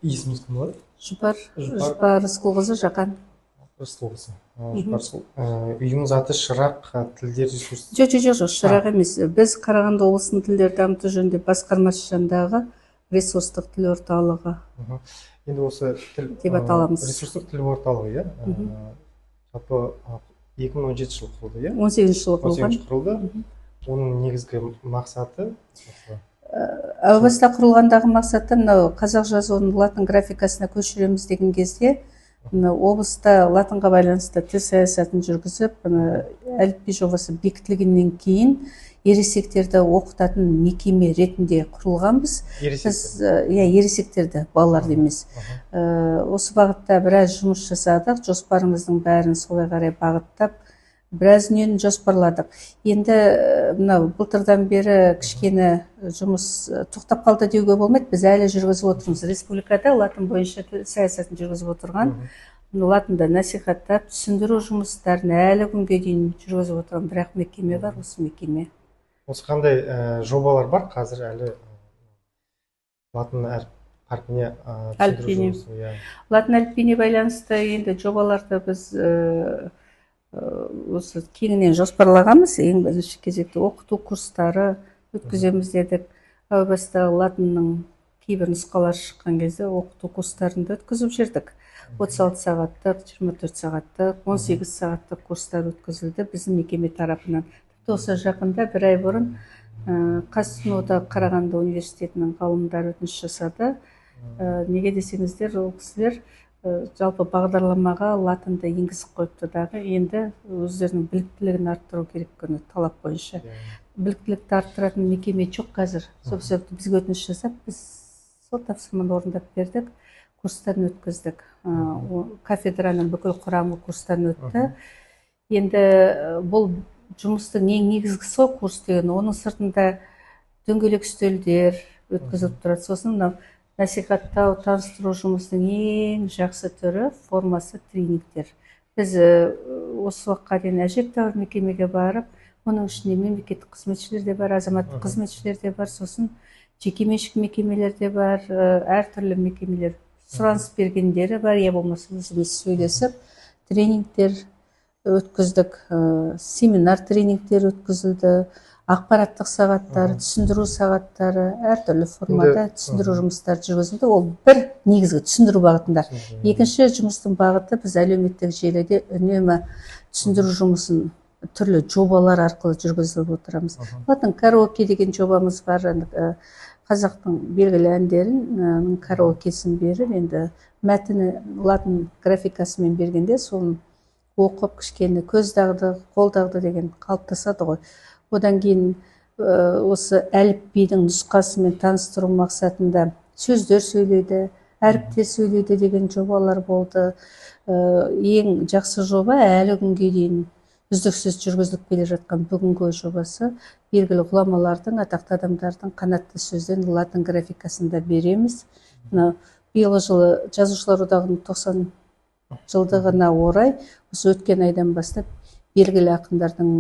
Есіміңіз кім болады? Жұпар Рысқұлқызы Жақан. Рысқұлқызы. Жұпар Рысқұл. Үйіңіз аты Шырақ тілдер ресурс. Жоқ, Шырақ емес. Біз Қарағанды облысының тілдер дамыту жөнінде басқармасы жанындағы ресурстық тіл орталығы Енді осы тіл деп аталамыз. ресурстық тіл орталығы, иә? Жалпы 2017 жылы құрылды, иә? 18 жылы құрылған. 18 құрылды. Оның негізгі мақсаты әу баста құрылғандағы мақсаты мынау қазақ жазуын латын графикасына көшіреміз деген кезде облыста латынға байланысты тіл саясатын жүргізіп, әліпби жобасы бекітілгеннен кейін ересектерді оқытатын мекеме ретінде құрылғанбыз. Ересектерді, балаларды емес. Осы бағытта біраз жұмыс жасадық, жоспарымыздың бәрін солай қарай бағыттап, біраз дүниені жоспарладық. Енді мынау былтырдан бері кішкене жұмыс тоқтап қалды деуге болмайды. Біз әлі жүргізіп отырмыз. Республикада латын бойынша саясатын жүргізіп отырған, латында насихаттап, түсіндіру жұмыстарын әлі күнге дейін жүргізіп отырған бірақ мекеме бар, осы мекеме. Осы қандай жобалар бар қазір әлі латын әрпіне түсіндіру жұмысы? Латын әліпбиіне байланысты енді жобаларды біз осы кеңінен жоспарлағанбыз. Ең бірінші кезекте оқыту курстары өткіземіз дедік. Әу баста латынның кейбір нұсқалары шыққан кезде оқыту курстарында өткізіп жүрдік. 36 сағаттық, 24 сағаттық, 18 сағаттық курстар өткізілді біздің мекеме тарапынан. Осы жақында бір ай бұрын Қазсунода Қарағанды университетінің ғалымдары өтініш жасады. Неге десеңіздер, ол кісілер жалпы бағдарламаға латынды енгізіп қойыпты дағы, енді өздерінің біліктілігін арттыру керек күні талап бойынша. Біліктілікті арттыратын мекеме жоқ қазір. Сол себепті бізге өтініш жасап, біз сол тапсырманы орындап бердік, курстарын өткіздік. Кафедраның бүкіл құрамы курстарын өтті. Енді бұл жұмыстың ең негізгісі сол курс деген, оның сыртында дөңгелек үстелдер өткізіліп тұрады. Сосын насихаттау, таныстыру жұмысының ең жақсы түрі, формасы тренингтер. Біз осы уақытқа дейін әжептәуір мекемеге барып, оның ішінде мемлекеттік қызметшілер де бар, азаматтық қызметшілер де бар, сосын жекеменшік мекемелер де бар, әртүрлі мекемелер сұраныс бергендері бар, я болмаса өзіміз сөйлесіп, тренингтер өткіздік, семинар тренингтер өткізілді, ақпараттық сағаттар, түсіндіру сағаттары, әртүрлі формада түсіндіру жұмыстары жүргізілді. Ол бір негізгі түсіндіру бағытында. Екінші жұмыстың бағыты біз әлеуметтік желіде үнемі түсіндіру жұмысын түрлі жобалар арқылы жүргізіп отырамыз. Латын караоке деген жобамыз бар. Қазақтың белгілі әндерін караокесін беріп, енді мәтіні латын графикасымен бергенде соны оқып кішкене көз дағды, қол дағды деген қалыптасады ғой. Одан кейін осы әліпбидің нұсқасымен таныстыру мақсатында сөздер сөйлейді, әріптер сөйлейді деген жобалар болды. Ең жақсы жоба әлі күнге дейін үздіксіз жүргізіліп келе жатқан бүгінгі жобасы белгілі ғұламалардың, атақты адамдардың қанатты сөзден латын графикасында береміз. Биылғы жылы Жазушылар одағының 90 жылдығына орай осы өткен айдан бастап белгілі ақындардың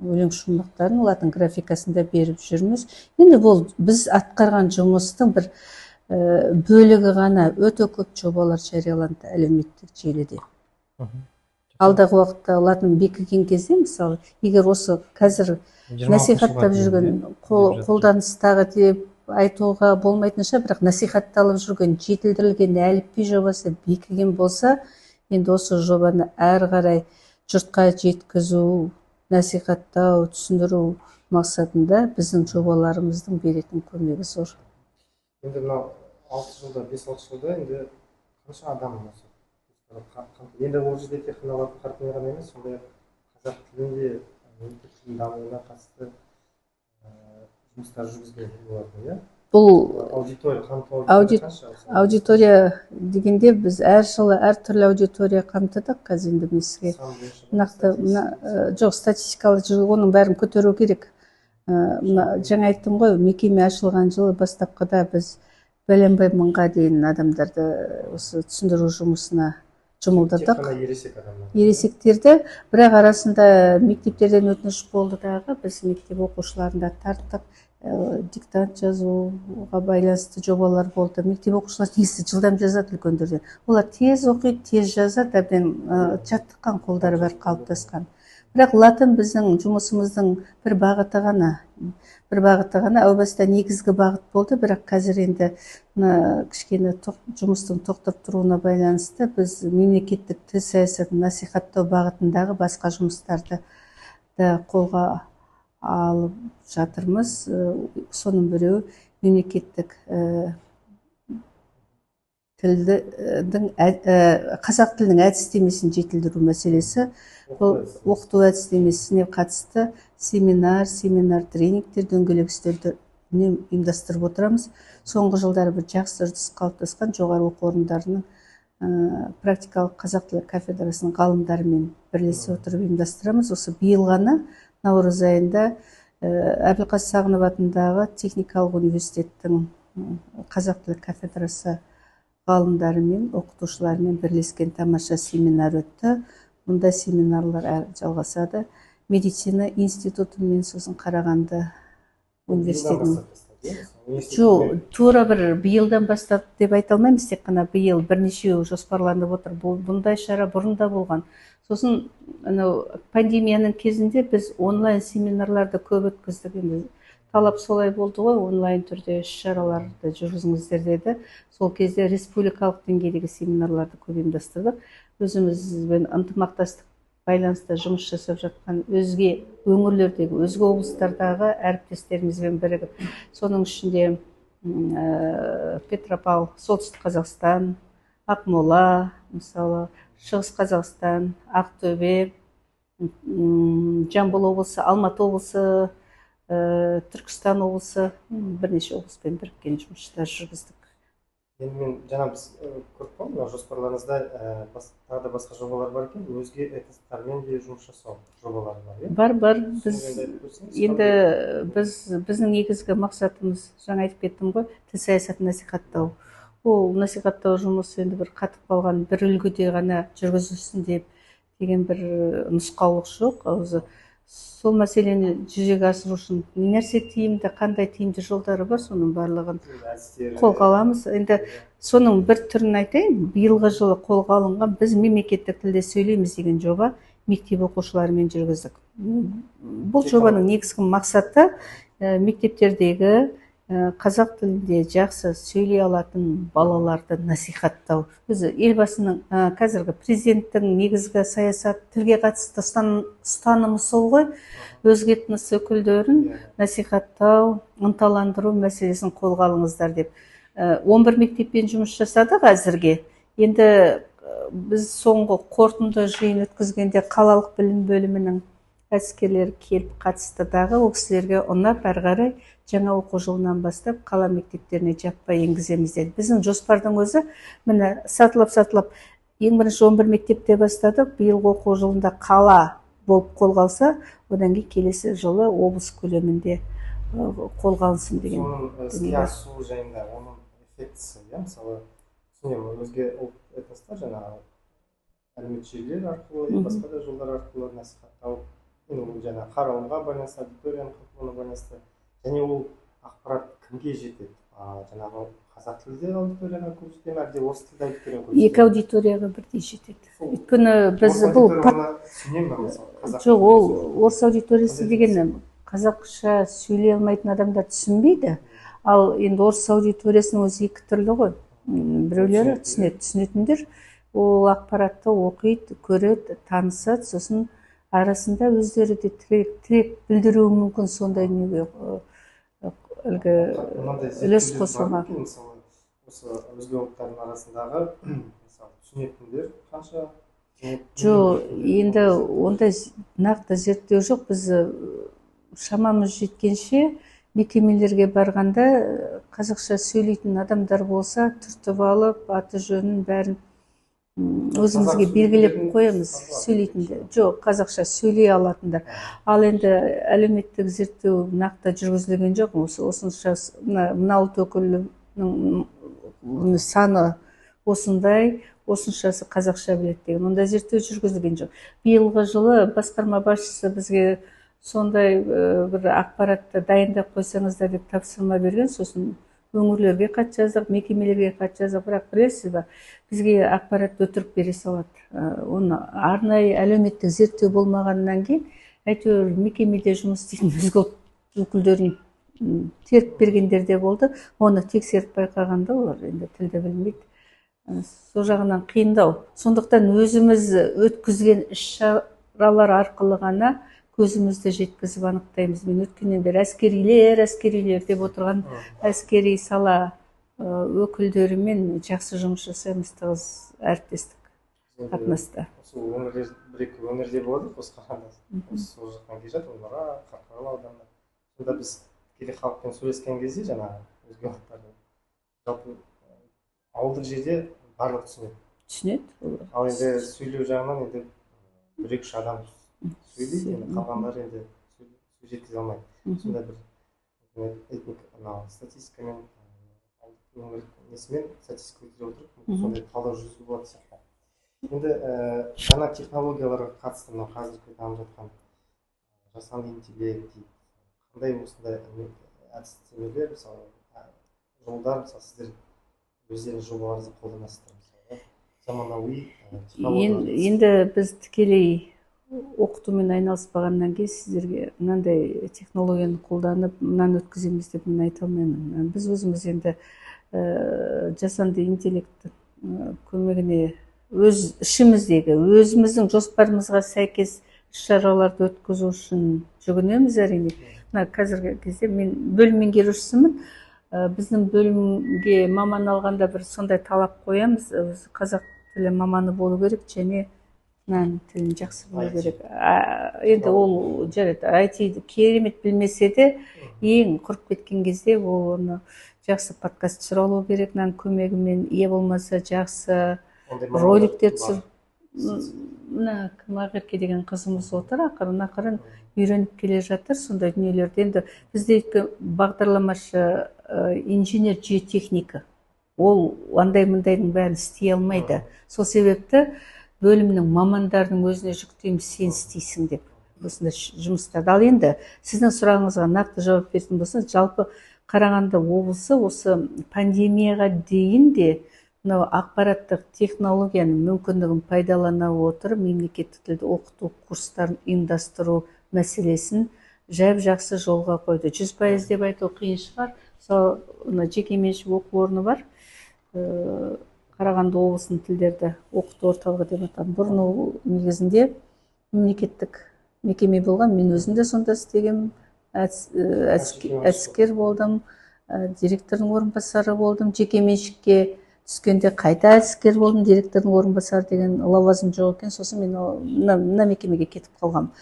өлең шумақтарын латын графикасында беріп жүрміз. Енді бұл біз атқарған жұмыстың бір бөлігі ғана, өте көп жобалар жарияланды әлеуметтік желіде. Алдағы уақытта латын бекіген кезде, мысалы, егер осы қазір насихаттап жүрген қолданыстағы деп айтуға болмайтынша, бірақ насихатталып жүрген жетілдірілген әліпби жобасы бекіген болса, енді осы жобаны әрі қарай жұртқа жеткізу, насихаттау, түсіндіру мақсатында біздің жобаларымыздың беретін көмегі зор. Енді мынау 5-6 жылда енді қанша адам осы? Енді ол жерде тек қана латын қарпіне ғана емес, сондай қазақ тілінде мемлекеттік тілдің дамуына қатысты жұмыстар жүргізген болады, иә? Бұл аудитория дегенде біз әр жылы әртүрлі аудитория қамтыдық. Қазір енді меске нақты жоқ, статистикалы оның бәрін көтеру керек. Жаңа айттым ғой, мекеме ашылған жылы бастапқыда біз бәленбай мыңға дейін адамдарды осы түсіндіру жұмысына жұмылдырдық. Ересектерді, бірақ арасында мектептерден өтініш болды дағы, біз мектеп оқушыларын да тарттық. диктант жазууга байланыштуу жобалар болду. Мектеп окуучулар негизи жылдам жазат үлкөндөрдөн. Олар тез окуйт, тез жазат, абден жаттыккан, колдору бар калыптаскан. Бирок латын биздин жумушубуздун бир багыты гана. О баста негизги багыт болду, бирок азыр энди кичкене жумуштун токтоп турууна байланыштуу биз мемлекеттик тил саясатын насихаттоо багытындагы башка жумуштарды да колго алып жатырмыз. Сонун бирөө мемлекеттик казак тилинин адистемесин жетилдирүү маселеси. Бул окутуу адистемесине катысты семинар, тренингтер, дөңгөлөк үстөлдөр уюмдастырып отурабыз. Соңку жылдары бир жакшы үрдүс калыптаскан. Жогорку окуу орундарынын практикалык казак тили кафедрасынын каалымдары менен бирлешип отуруп уюмдастырабыз. Осы быйыл гана Наурыз айында Абылкас Сагынов атындагы техникалык университеттин казак тили кафедрасы каалымдары менен окутуучулар менен бирлешкен тамаша семинар өттү. Мындай семинарлар жалгасады. Медицина институту менен сосын Караганды университетинин туура бир быйылдан баштап деп айта алмайбыз, тек гана быйыл бир нече жоспарланып отур. Bunday шара бурун да болгон. Сосын пандемиянын кезинде биз онлайн семинарларды көп өткөздүк. Эми талап солай болду го, онлайн түрдө иш-чараларды жүргүзүңүздөр деди. Сол кезде республикалык деңгейдеги семинарларды көп уюмдастырдык. Өзүбүз менен ынтымакташтык байланыста жумуш жасап жаткан өзге өңүрлөрдөгү, өзге облустардагы әріптестерimiz менен биригип, сонун ичинде Петропавл, Солтүстүк Казакстан, Акмола, мисалы Чыгыс Казакстан, Актөбе, Жамбыл облусу, Алматы облусу, Түркістан облысы, бірнеше облыспен біріккен жұмыстар жүргіздік. Енді мен жаңа біз көріп қалдым, жоспарларыңызда тағы да басқа жобалар бар екен, өзге этностармен де жұмыс жасау жобалары бар, иә? Бар. Енді біздің негізгі мақсатымыз, жаңа айтып кеттім ғой, тіл саясатын насихаттау. Ол насихаттау жұмысы енді бір қатып қалған, бір үлгіде ғана жүргізілсін деген бір нұсқаулық жоқ. Сол мәселені жүзеге асыру үшін не нәрсе тиімді, қандай тиімді жолдары бар, соның барлығын қолға аламыз. Енді соның бір түрін айтайын, биылғы жылы қолға алынған біз мемлекеттік тілде сөйлейміз деген жоба мектеп оқушыларымен жүргіздік. Бұл жобаның негізгі мақсаты мектептердегі қазақ тілінде жақсы сөйлей алатын балаларды насихаттау. Өзі елбасының, қазіргі президенттің негізгі саясат тілге қатысты ұстанымы сол ғой, өзге этнос өкілдерін насихаттау, ынталандыру мәселесін қолға алыңыздар деп. 11 мектеппен жұмыс жасадық әзірге. Енді біз соңғы қорытынды жиын өткізгенде қалалық білім бөлімінің әскерлері келіп қатысты дағы, ол кісілерге ұнап әрі қарай жаңа оқу жылынан бастап қала мектептеріне жаппай енгіземіз деді. Біздің жоспардың өзі міне сатылап ең бірінші 11 мектепте бастадық. Биылғы оқу жылында қала болып қолға алса, одан кейін келесі жылы облыс көлемінде қолға алынсын деген. Соның іске асу жайында оның эффектісі, мысалы түсінемін, өзге этностар жаңағы әлеуметтік желілер арқылы, басқа да жолдар арқылы насихаттау, жаңа қаралымға байланысты, аудиторияның қатысуына байланысты. Және ол ақпарат кімге жетеді? Жаңағы қазақ тілді аудиторияға көп жетеді ме, әлде орыс тілді аудиторияға көп жетеді? Екі аудиторияға бірдей жетеді. Өйткені біз бұл жоқ, ол орыс аудиториясы деген қазақша сөйлей алмайтын адамдар түсінбейді. Ал енді орыс аудиториясының өзі екі түрлі ғой. Біреулері түсінетіндер ол ақпаратты оқиды, көреді, танысады, сосын арасында өздері де тілек білдіруі мүмкін, сондай неге үлес қосуға. Осы өзге ұлттардың арасындағы түсінетіндер қанша? Жоқ, енді ондай нақты зерттеу жоқ. Біз шамамыз жеткенше мекемелерге барғанда қазақша сөйлейтін адамдар болса, түртіп алып, аты жөнін бәрін өзімізге белгілеп қоямыз. Сөйлейтіндер жоқ, қазақша сөйлей алатындар. Ал енді әлеуметтік зерттеу нақты жүргізілген жоқ. Осынша мына ұлт өкілінің саны осындай, осыншасы қазақша біледі деген ондай зерттеу жүргізілген жоқ. Биылғы жылы басқарма басшысы бізге сондай бір ақпаратты дайындап қойсаңыздар деп тапсырма берген. Сосын өңірлерге хат жаздық, мекемелерге хат жаздық, бірақ білесіз ба, бізге ақпаратты өтірік бере салады. Оны арнайы әлеуметтік зерттеу болмағаннан кейін әйтеуір мекемеде жұмыс істейтін өзге ұлт өкілдерін теріп бергендер де болды. Оны тексеріп байқағанда олар енді тілді білмейді. Сол жағынан қиындау. Сондықтан өзіміз өткізген іс-шаралар арқылы ғана көзімізді жеткізіп анықтаймыз. Мен өткеннен бері әскерилер деп отырған әскери сала өкілдерімен жақсы жұмыс жасаймыз, тығыз әріптестік қатынаста. Осы өңірлер, бір-екі өңірде болады, осы қарағанды, сол жақтан келе жатыр, Нұра, Қарқаралы ауданында. Сонда біз тікелей халықпен сөйлескен кезде, жаңағы өзге халықтардың, жалпы ауылдық жерде барлығы түсінеді. Ал енді сөйлеу жағынан енді бір-екі адам сөйлейді, енді қалғандары енді сөз жеткізе алмайды. Сонда бір статистикамен, өңір несімен статистика өткізе отырып, сондай талдау жүргізуге болады сияқты. Енді жаңа технологияларға қатысты мына қазіргі дамып жатқан жасанды интеллект дейді, қандай осындай әдістемелер, мысалы жолдар, мысалы сіздер өздеріңіз жобаларыңызды қолданасыздар, мысалы заманауи технологиялар. Енді біз тікелей оқытумен айналыспағаннан кейін сіздерге мынандай технологияны қолданып, мынаны өткіземіз деп мен айта алмаймын. Біз өзіміз енді жасанды интеллекті көмегіне өз ішіміздегі, өзіміздің жоспарымызға сәйкес іс-шараларды өткізу үшін жүгінеміз әрине. Қазіргі кезде мен бөлім меңгерушісімін. Біздің бөлімге маман алғанда бір сондай талап қоямыз. Қазақ тілі маманы болу керек және тілін жақсы білу керек. Енді ол жарайды, IT керемет білмесе де, ең құрып кеткен кезде ол оны жақсы подкаст түсіре керек, көмегімен, болмаса жақсы роликтер түсіріп. Мына Ақерке деген қызымыз отыр, ақырын үйреніп келе жатыр сондай дүниелерді. Енді бізде бағдарламашы инженер жүйе техника, ол андай-мындайдың бәрін істей алмайды. Сол себепті бөлімнің мамандарының өзіне жүктейміз, сен істейсің деп осындай жұмыстарды. Ал енді сіздің сұрағыңызға нақты жауап беретін болса, жалпы Қарағанды облысы осы пандемияға дейін де мынау ақпараттық технологияның мүмкіндігін пайдалана отырып мемлекеттік тілді оқыту курстарын ұйымдастыру мәселесін жақсы жолға қойды. 100% деп айту қиын шығар. Мысалы, жекеменшік оқу орны бар. Қарағанды облысының тілдерді оқыту орталығы деп аталған. Бұрын ол негізінде мемлекеттік мекеме болған. Мен өзім де сонда істегем, әскер болдым, директордың орынбасары болдым. Жекеменшікке түскенде қайта әскер болдым, директордың орынбасары деген лауазым жоқ екен. Сосын мен мына мекемеге кетіп қалғам.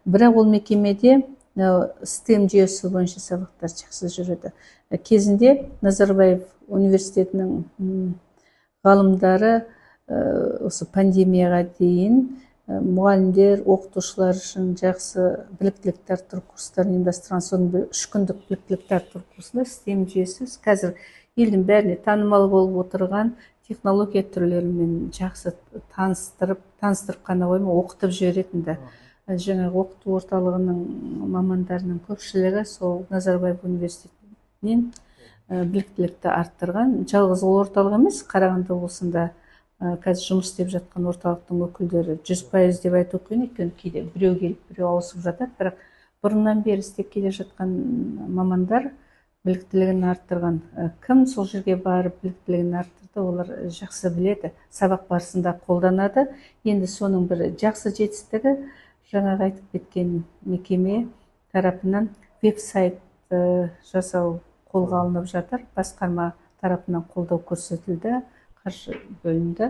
Бірақ ол мекемеде STEM жүйесі бойынша сабақтар жақсы жүреді. Кезінде Назарбаев университетінің ғалымдары осы пандемияға дейін мұғалімдер, оқытушылар үшін жақсы біліктілікті арттыру курстарын ұйымдастырған. Соның 3 күндік біліктілікті арттыру курсында STEM жүйесі қазір елдің бәріне танымал болып отырған технология түрлерімен жақсы таныстырып қана қоймай, оқытып жіберетінді. Жаңағы оқыту орталығының мамандарының көпшілігі сол Назарбаев университетінен біліктілікті арттырған. Жалғыз ол орталық емес, Қарағанды облысында қазір жұмыс істеп жатқан орталықтың өкілдері 100% деп айту қиын, өйткені кейде біреу келіп, біреу ауысып жатады. Бірақ бұрыннан бері істеп келе жатқан мамандар біліктілігін арттырған. Кім сол жерге барып біліктілігін арттырды, олар жақсы біледі, сабақ барысында қолданады. Енді соның бір жақсы жетістігі жаңағы айтып кеткен мекеме тарапынан веб-сайт жасау қолға алынып жатыр. Басқарма тарапынан қолдау көрсетілді, қаржы бөлінді.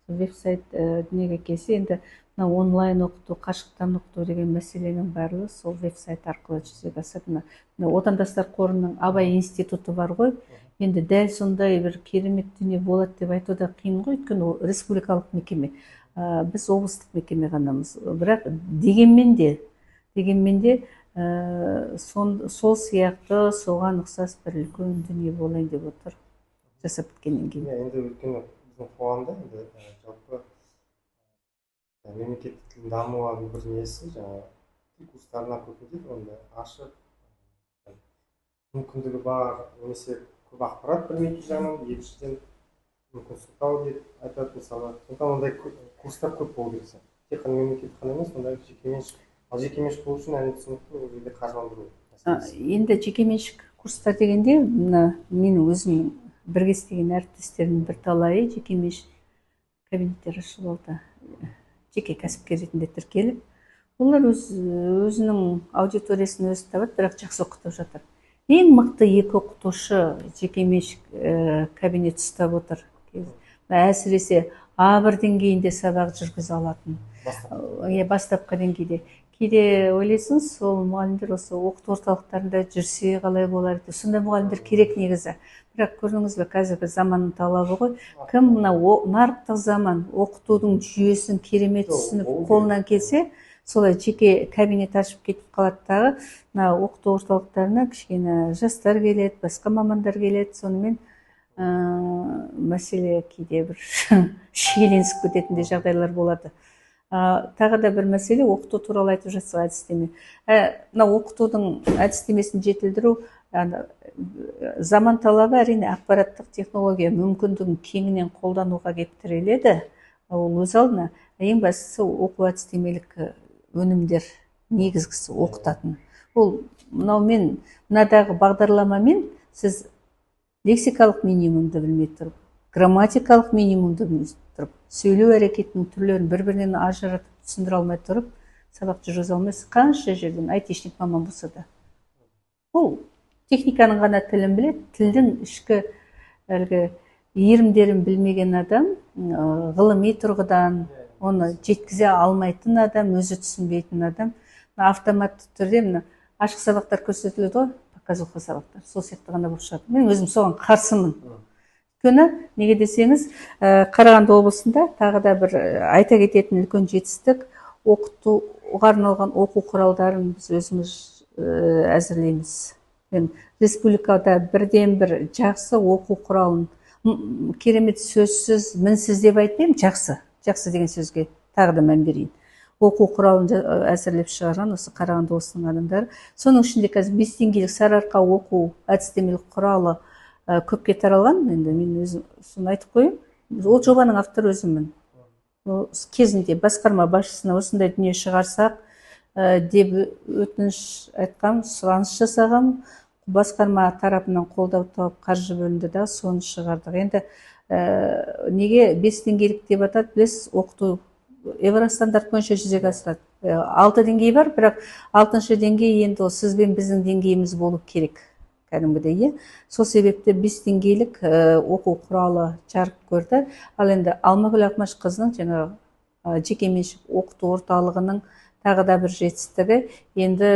Веб-сайт дүниеге келсе, енді онлайн оқыту, қашықтан оқыту деген мәселенің барлығы сол веб-сайт арқылы жүзеге асады. Отандастар қорының Абай институты бар ғой. Енді дәл сондай бір керемет дүние болады деп айту да қиын ғой, өйткені ол республикалық мекеме. Біз облыстық мекеме ғанамыз. Бірақ дегенмен де сол сияқты соған ұқсас бір үлкен дүние болайын деп отыр жасап біткеннен кейін. Енді өйткені біздің қоғамда жалпы мемлекеттік тілдің дамуының бір несі, жаңағы тіл курстарына көп кетеді, онда ашық мүмкіндігі бар, немесе көп ақпарат білмейтін жағынан, екіншіден мүмкін сылтау деп айтады мысалы. Сондықтан ондай курстар көп болу керек. Тек қана мемлекеттік қана емес, ондай жекеменшік. Ал жекеменшік болу үшін әрине түсінікті ол жерде қаржыландыру мәселесі. Енді жекеменшік курстар дегенде мына менің өзімнің бірге істеген әріптестерімнің бірталайы жекеменшік кабинеттер ашып алды, жеке кәсіпкер ретінде тіркеліп. Олар өзінің аудиториясын өзі табады, бірақ жақсы оқытып жатыр. Ең мықты екі оқытушы жекеменшік кабинет ұстап отыр. Әсіресе А1 деңгейінде сабақ жүргізе алатын, бастапқы деңгейде. Кейде ойлайсың, сол мұғалімдер осы оқыту орталықтарында жүрсе қалай болар еді. Сондай мұғалімдер керек негізі. Бірақ көрдіңіз бе, қазіргі заманның талабы ғой. Кім мына нарықтық заман оқытудың жүйесін керемет түсініп қолынан келсе, солай жеке кабинет ашып кетіп қалады дағы. Мына оқыту орталықтарына кішкене жастар келеді, басқа мамандар келеді. Сонымен мәселе кейде бір шиеленісіп кететіндей жағдайлар болады. Тағы да бір мәселе, оқыту туралы айтып жатсақ, әдістеме. Мына оқытудың әдістемесін жетілдіру, заман талабы әрине ақпараттық технология мүмкіндігін кеңінен қолдануға келіп тіреледі. Ол өз алдына. Ең бастысы оқу әдістемелік өнімдер негізгісі оқытатын. Ол мынадағы бағдарламамен сіз лексикалық минимумды білмей тұрып, грамматикалық минимумды білмей тұрып, сөйлеу әрекетінің түрлерін бір-бірінен ажыратып түсіндіре алмай тұрып, сабақ жүргізе алмайсыз. Қанша жерден айтишник маман болса да. Ол техниканың ғана тілін біледі, тілдің ішкі иірімдерін білмеген адам, ғылыми тұрғыдан оны жеткізе алмайтын адам, өзі түсінбейтін адам, автоматты түрде ашық сабақтар көрсетіледі ғой, показуха сабақтар, сол сияқты ғана болып шығады. Мен өзім соған қарсымын. Өйткені неге десеңіз, Қарағанды облысында тағы да бір айта кететін үлкен жетістік, оқытуға арналған оқу құралдарын біз өзіміз әзірлейміз. Республикада бірден бір жақсы оқу құралын, керемет сөзсіз, мінсіз деп айтпаймын, жақсы деген сөзге тағы да мән берейін. Оқу құралын әзірлеп шығарған осы Қарағанды облысының адамдары. Соның ішінде қазір 5 деңгейлік сарыарқа оқу әдістемелік құралы көпке таралған. Енді мен өзім соны айтып қояйын. Ол жобаның авторы өзіммін. Кезінде басқарма басшысына осындай дүние шығарсақ деп өтініш айтқам, сұраныс жасағам. Басқарма тарапынан қолдау тауып қаржы бөлінді да соны шығардық. Енді неге 5 деңгейлік деп атады, білесіз, оқыту Евростандарт бойынша жүзеге асырады. 6 деңгей бар, бірақ 6-шы деңгей енді сіз бен біздің деңгейіміз болу керек. Кәдімгідей, сол себепті 5 деңгейлік оқу құралы жарық көрді. Ал енді Алмагүл Ақмашқызының жаңағы жекеменшік оқыту орталығының тағы да бір жетістігі, енді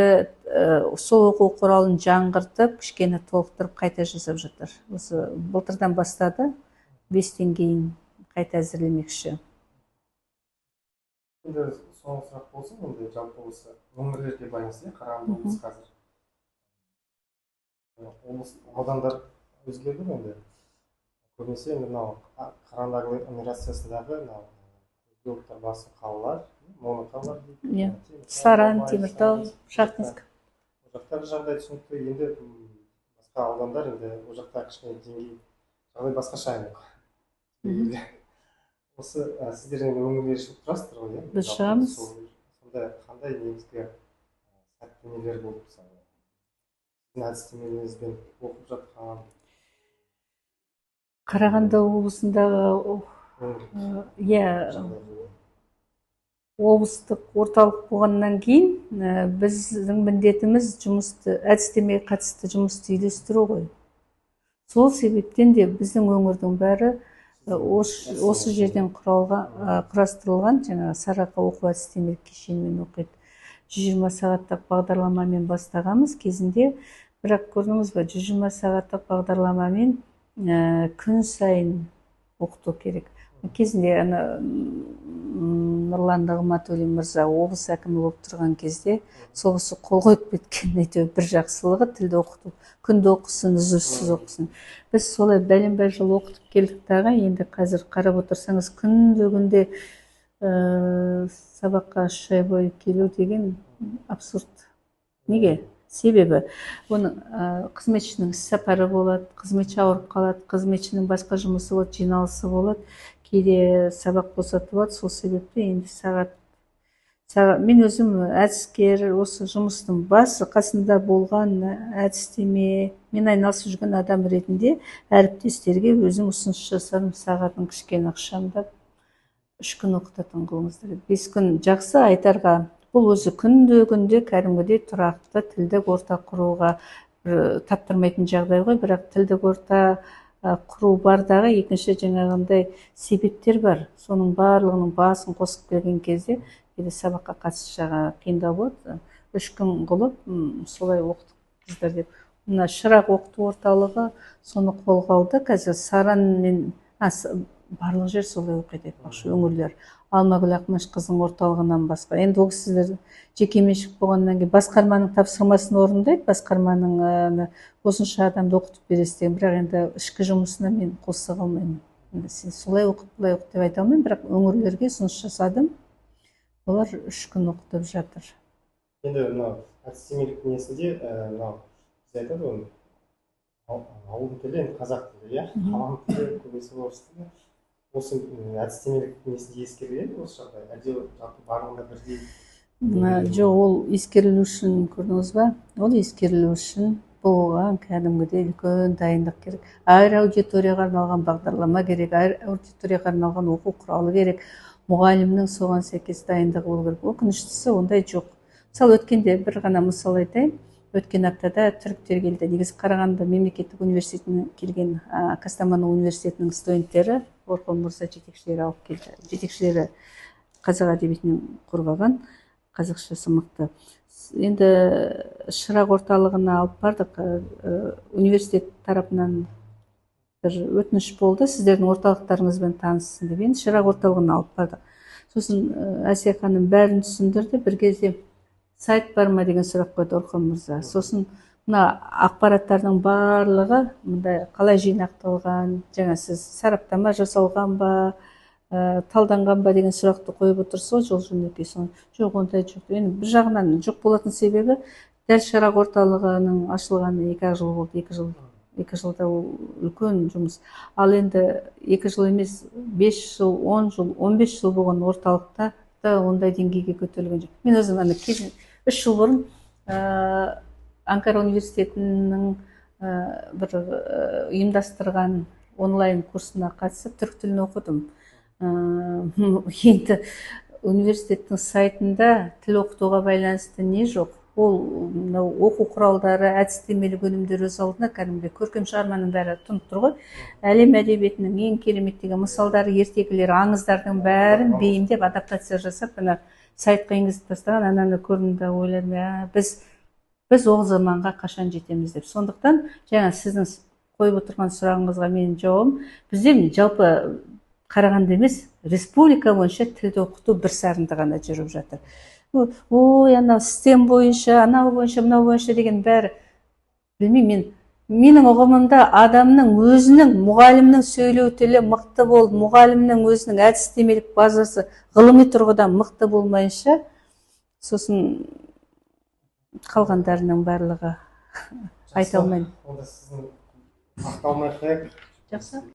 сол оқу құралын жаңғыртып, кішкене толықтырып қайта жасап жатыр. Осы былтырдан бастады, 5 деңгейін қайта әзірлемекші. Енді соңғы сұрақ болсын, енді жалпы осы өңірлерге байланысты, Қарағанды облысы қазір облыс аудандар өзгерді ме енді? Көбінесе енді мынау Қарағанды агломерациясындағы өзге ұлттар басым қалалар, моноқалалар дейді. Саран, Теміртау, Шахтинск. Ол жақтағы жағдай түсінікті. Енді басқа аудандар, енді ол жақта кішкене деңгей жағдай басқаша енді. Осы сіздер енді өңірлер шығып тұрасыздар ғой, біз шығамыз. Сонда қандай негізгі сәтті нелер болып мысалы? Сіздің әдістемелеріңізбен оқып жатқан Қарағанды облысындағы облыстық орталық болғаннан кейін біздің міндетіміз әдістемеге қатысты жұмысты үйлестіру ғой. Сол себептен де біздің өңірдің бәрі осы жерден құрастырылған жаңағы сарыарқа оқу әдістемелік кешенімен оқиды. 120 сағаттық бағдарламамен бастағанбыз кезінде, бірақ көрдіңіз бе, 120 сағаттық бағдарламамен күн сайын оқыту керек. Кезінде Нұрлан Нығматуллин мырза облыс әкімі болып тұрған кезде соғысы қол қойып кеткен бір жақсылығы тілді оқыту. Күнді оқысын, үзіліссіз оқысын. Біз солай бәлен-бәл жыл оқытып келдік дағы, енді қазір қарап отырсаңыз күнде сабаққа 3 ай бойы келу деген абсурд. Неге? Себебі оның қызметшінің іс сапары болады, қызметші ауырып қалады, қызметшінің басқа жұмысы болады, жиналысы болады, кейде сабақ босатып алады. Сол себепті енді мен өзім әдіскер, осы жұмыстың басы қасында болған әдістеме мен айналысып жүрген адам ретінде әріптестерге өзім ұсыныс жасадым, сағатын кішкене ықшамдап 3 күн оқытатын қылыңыздар. 5 күн жақсы, айтарға бұл өзі күнде кәдімгідей тұрақты тілдік орта құруға таптырмайтын жағдай ғой, бірақ тілдік орта құру бардағы екінші жаңағындай себептер бар. Соның барлығының басын қосып келген кезде сабаққа қатысушыға қиындау болады. 3 күн қылып солай оқытыңыздар деп. Мына Шырақ оқыту орталығы соны қолға алды. Қазір Саран мен барлық жер солай оқиды, айтпақшы, өңірлер. Алмагүл Ақмашқызының орталығынан басқа. Енді ол кісілер жекеменшік болғаннан кейін басқарманың тапсырмасын орындайды, басқарманың осынша адамды оқытып бересіз деген, бірақ енді ішкі жұмысына мен қоса қалмаймын. Сен солай оқыт, былай оқыт деп айта алмаймын, бірақ өңірлерге ұсыныс жасадым. Олар 3 күн оқытып жатыр. Енді мынау әдістемелік несінде мынау біз айтады ғой, ауылдың тілі енді қазақ тілі, қалам тілі көбесі орыс тілі. Осы әдістемелік несінде ескеріледі осы жағдай, әлде барлығында бірдей? Жоқ, ол ескерілу үшін, көрдіңіз ба? Ол ескерілу үшін болған кәдімгідей үлкен дайындық керек. Әр аудиторияға арналған бағдарлама керек, әр аудиторияға арналған оқу құралы керек. Мұғалімнің соған сәйкес дайындығы болу керек. Өкініштісі ондай жоқ. Мысалы, өткенде бір ғана мысал айтайын. Өткен аптада түріктер келді. Негізі Қарағанды мемлекеттік университетінен келген, Кастамону университетінің студенттері Орхон мырза жетекшілері алып келді. Жетекшілері қазақ әдебиетінен қорғаған, қазақшасы мықты. Енді Шырақ орталығына алып бардық. Университет тарапынан бір өтініш болды, сіздердің орталықтарыңызбен таныссын деп. Енді Шырақ орталығына алып бардық. Сосын Әсия ханым бәрін түсіндірді. Bir кезде сайт бар ма деген сұрақ қойды Орхон мырза. Сосын мына ақпараттардың барлығы мындай қалай жинақталған, жаңа сіз сараптама жасалған ба, талданған ба деген сұрақты қойып отырсыз, жол жөнекей. Жоқ, ондай жоқ. Енді бір жағынан жоқ болатын себебі дәл Шырақ орталығының ашылғаны 2 жыл болды, 2 жылда ол үлкен жұмыс. Ал енді 2 жыл емес, 5 жыл, 10 жыл, 15 жыл болған орталықта ондай деңгейге көтерілген жоқ. Мен өзім 3 жыл бұрын Анкара университетінің бір ұйымдастырған онлайн курсына қатысып түрік тілін оқыдым. Енді университеттің сайтында тіл оқытуға байланысты не жоқ? Ол оқу құралдары, әдістемелік өнімдер өз алдына кәдімгі көркем шығарманың бәрі тұнып тұр ғой. Әлем әдебиетінің ең керемет деген мысалдары, ертегілері, аңыздардың бәрін бейімдеп, адаптация жасап, сайтқа енгізіп тастаған. Ананы көрдім де ойладым, біз ол заманға қашан жетеміз деп. Сондықтан жаңа сіздің қойып отырған сұрағыңызға менің жауабым, бізде жалпы Қарағанды емес, республика бойынша тілді оқыту бір сарында ғана жүріп жатыр. Ой, анау систем бойынша, анау бойынша, мынау бойынша деген бәрі, білмеймін, менің ұғымымда адамның өзінің, мұғалімнің сөйлеу тілі мықты болып, мұғалімнің өзінің әдістемелік базасы ғылыми тұрғыдан мықты болмайынша, сосын қалғандарының барлығы айта алмаймын. Онда сіздің ақталмай қояйық. Жақсы.